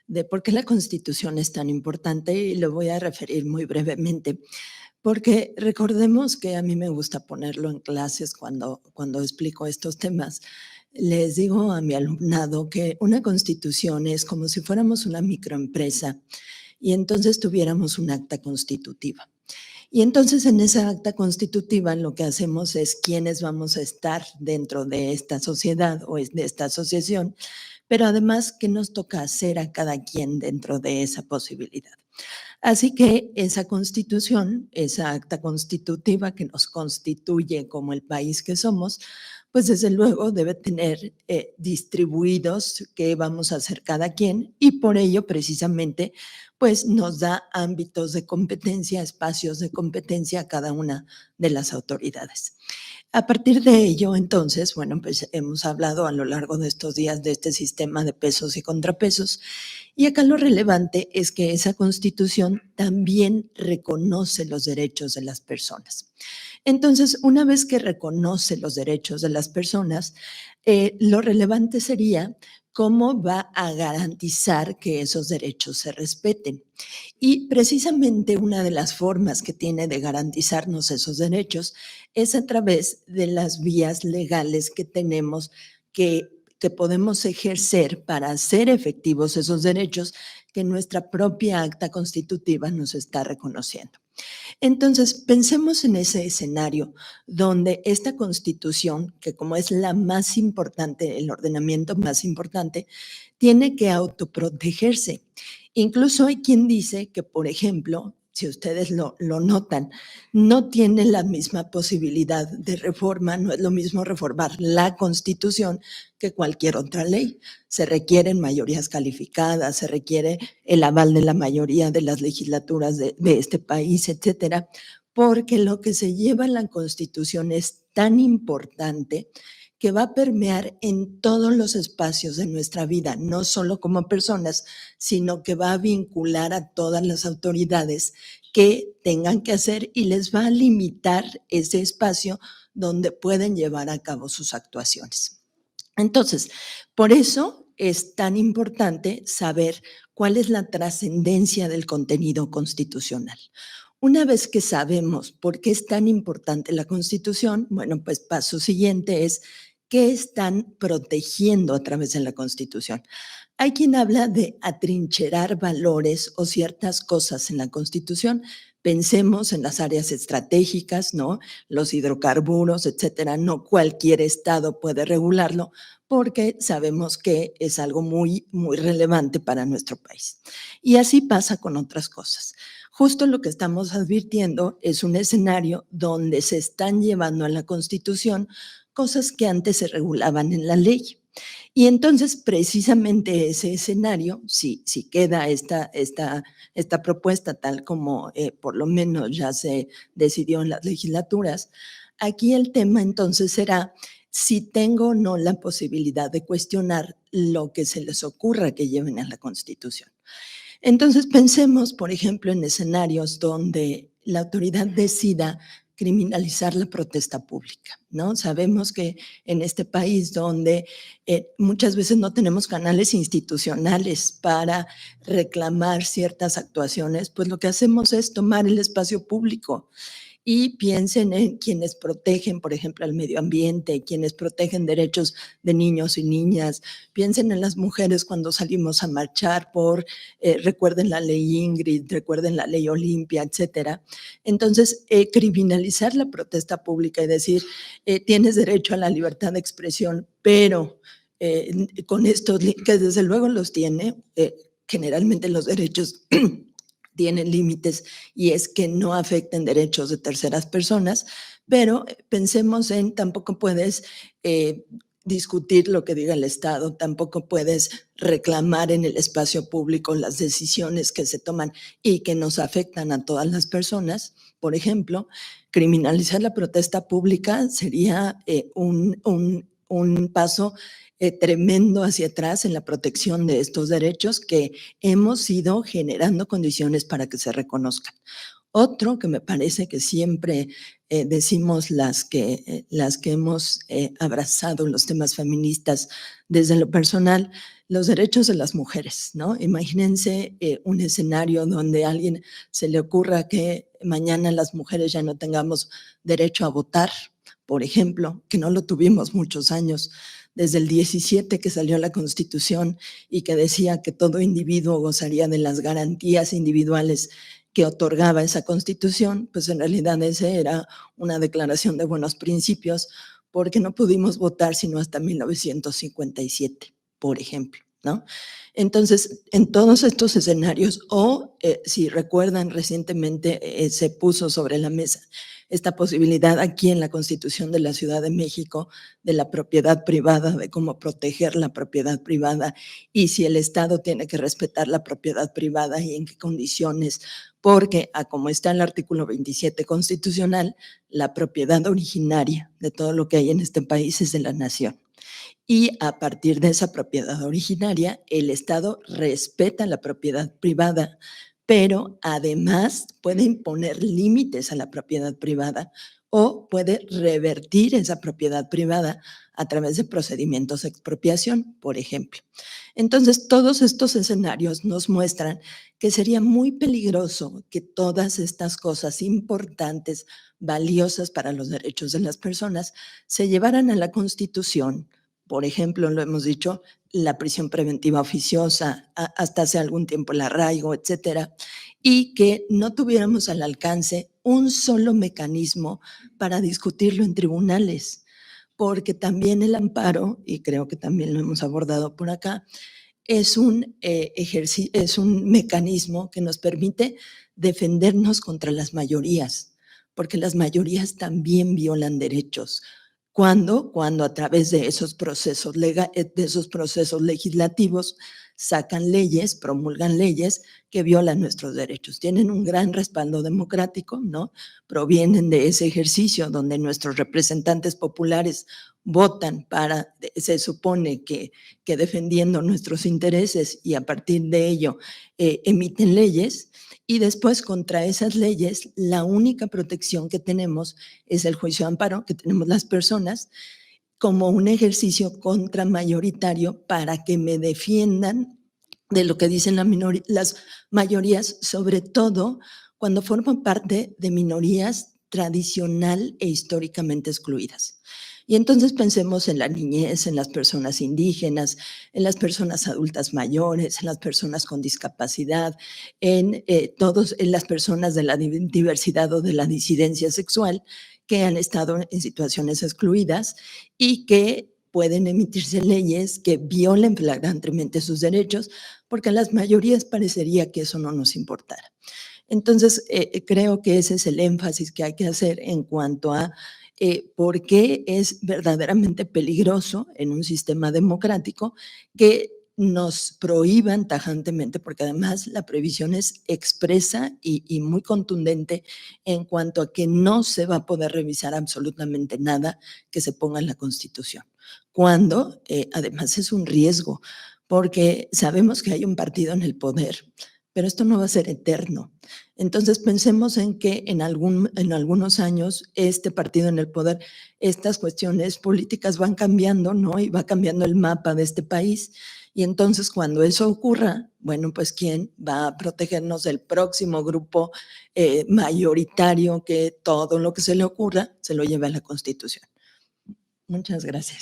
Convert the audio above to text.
de por qué la Constitución es tan importante y lo voy a referir muy brevemente. Porque recordemos que a mí me gusta ponerlo en clases cuando explico estos temas. Les digo a mi alumnado que una constitución es como si fuéramos una microempresa y entonces tuviéramos un acta constitutiva. Y entonces en esa acta constitutiva lo que hacemos es quiénes vamos a estar dentro de esta sociedad o de esta asociación, pero además qué nos toca hacer a cada quien dentro de esa posibilidad. Así que esa constitución, esa acta constitutiva que nos constituye como el país que somos, pues desde luego debe tener distribuidos qué vamos a hacer cada quien y por ello precisamente pues nos da ámbitos de competencia, espacios de competencia a cada una de las autoridades. A partir de ello, entonces, bueno, pues hemos hablado a lo largo de estos días de este sistema de pesos y contrapesos y acá lo relevante es que esa Constitución también reconoce los derechos de las personas. Entonces, una vez que reconoce los derechos de las personas, lo relevante sería cómo va a garantizar que esos derechos se respeten. Y precisamente una de las formas que tiene de garantizarnos esos derechos es a través de las vías legales que tenemos que podemos ejercer para hacer efectivos esos derechos que nuestra propia acta constitutiva nos está reconociendo. Entonces, pensemos en ese escenario donde esta Constitución, que como es la más importante, el ordenamiento más importante, tiene que autoprotegerse. Incluso hay quien dice que, por ejemplo, si ustedes lo notan, no tiene la misma posibilidad de reforma, no es lo mismo reformar la Constitución que cualquier otra ley. Se requieren mayorías calificadas, se requiere el aval de la mayoría de las legislaturas de este país, etcétera, porque lo que se lleva en la Constitución es tan importante que va a permear en todos los espacios de nuestra vida, no solo como personas, sino que va a vincular a todas las autoridades que tengan que hacer y les va a limitar ese espacio donde pueden llevar a cabo sus actuaciones. Entonces, por eso es tan importante saber cuál es la trascendencia del contenido constitucional. Una vez que sabemos por qué es tan importante la Constitución, bueno, pues paso siguiente es qué están protegiendo a través de la Constitución. Hay quien habla de atrincherar valores o ciertas cosas en la Constitución. Pensemos en las áreas estratégicas, ¿no? Los hidrocarburos, etcétera. No cualquier estado puede regularlo porque sabemos que es algo muy, muy relevante para nuestro país. Y así pasa con otras cosas. Justo lo que estamos advirtiendo es un escenario donde se están llevando a la Constitución cosas que antes se regulaban en la ley. Y entonces, precisamente ese escenario, si queda esta propuesta tal como por lo menos ya se decidió en las legislaturas, aquí el tema entonces será si tengo o no la posibilidad de cuestionar lo que se les ocurra que lleven a la Constitución. Entonces, pensemos, por ejemplo, en escenarios donde la autoridad decida criminalizar la protesta pública, ¿no? Sabemos que en este país donde muchas veces no tenemos canales institucionales para reclamar ciertas actuaciones, pues lo que hacemos es tomar el espacio público y piensen en quienes protegen, por ejemplo, al medio ambiente, quienes protegen derechos de niños y niñas, piensen en las mujeres cuando salimos a marchar recuerden la ley Ingrid, recuerden la ley Olimpia, etcétera. Entonces, criminalizar la protesta pública y decir, tienes derecho a la libertad de expresión, pero con estos, que desde luego los tiene, generalmente los derechos tienen límites y es que no afecten derechos de terceras personas, pero pensemos en tampoco puedes discutir lo que diga el Estado, tampoco puedes reclamar en el espacio público las decisiones que se toman y que nos afectan a todas las personas. Por ejemplo, criminalizar la protesta pública sería un paso tremendo hacia atrás en la protección de estos derechos que hemos ido generando condiciones para que se reconozcan. Otro que me parece que siempre decimos las que hemos abrazado los temas feministas desde lo personal, los derechos de las mujeres, ¿no? Imagínense un escenario donde a alguien se le ocurra que mañana las mujeres ya no tengamos derecho a votar, por ejemplo, que no lo tuvimos muchos años, desde el 17 que salió la Constitución y que decía que todo individuo gozaría de las garantías individuales que otorgaba esa Constitución, pues en realidad ese era una declaración de buenos principios, porque no pudimos votar sino hasta 1957, por ejemplo, ¿no? Entonces, en todos estos escenarios, o si recuerdan recientemente se puso sobre la mesa esta posibilidad aquí en la Constitución de la Ciudad de México de la propiedad privada, de cómo proteger la propiedad privada y si el Estado tiene que respetar la propiedad privada y en qué condiciones, porque como está el artículo 27 constitucional, la propiedad originaria de todo lo que hay en este país es de la nación. Y a partir de esa propiedad originaria, el Estado respeta la propiedad privada, pero además puede imponer límites a la propiedad privada o puede revertir esa propiedad privada a través de procedimientos de expropiación, por ejemplo. Entonces, todos estos escenarios nos muestran que sería muy peligroso que todas estas cosas importantes, valiosas para los derechos de las personas, se llevaran a la Constitución. Por ejemplo, lo hemos dicho, la prisión preventiva oficiosa, hasta hace algún tiempo el arraigo, etcétera, y que no tuviéramos al alcance un solo mecanismo para discutirlo en tribunales, porque también el amparo, y creo que también lo hemos abordado por acá, es es un mecanismo que nos permite defendernos contra las mayorías, porque las mayorías también violan derechos. Cuando a través de esos procesos legislativos sacan leyes, promulgan leyes que violan nuestros derechos. Tienen un gran respaldo democrático, ¿no? Provienen de ese ejercicio donde nuestros representantes populares votan para, se supone que defendiendo nuestros intereses y a partir de ello emiten leyes, y después contra esas leyes la única protección que tenemos es el juicio de amparo que tenemos las personas como un ejercicio contramayoritario para que me defiendan de lo que dicen las mayorías, sobre todo cuando forman parte de minorías tradicional e históricamente excluidas. Y entonces pensemos en la niñez, en las personas indígenas, en las personas adultas mayores, en las personas con discapacidad, en las personas de la diversidad o de la disidencia sexual que han estado en situaciones excluidas y que pueden emitirse leyes que violen flagrantemente sus derechos, porque a las mayorías parecería que eso no nos importara. Entonces, creo que ese es el énfasis que hay que hacer en cuanto a por qué es verdaderamente peligroso en un sistema democrático que nos prohíban tajantemente, porque además la prohibición es expresa y muy contundente en cuanto a que no se va a poder revisar absolutamente nada que se ponga en la Constitución, cuando además es un riesgo, porque sabemos que hay un partido en el poder, pero esto no va a ser eterno. Entonces pensemos en que en algunos años este partido en el poder, estas cuestiones políticas van cambiando, ¿no? Y va cambiando el mapa de este país. Y entonces cuando eso ocurra, bueno, pues ¿quién va a protegernos del próximo grupo mayoritario que todo lo que se le ocurra se lo lleve a la Constitución? Muchas gracias.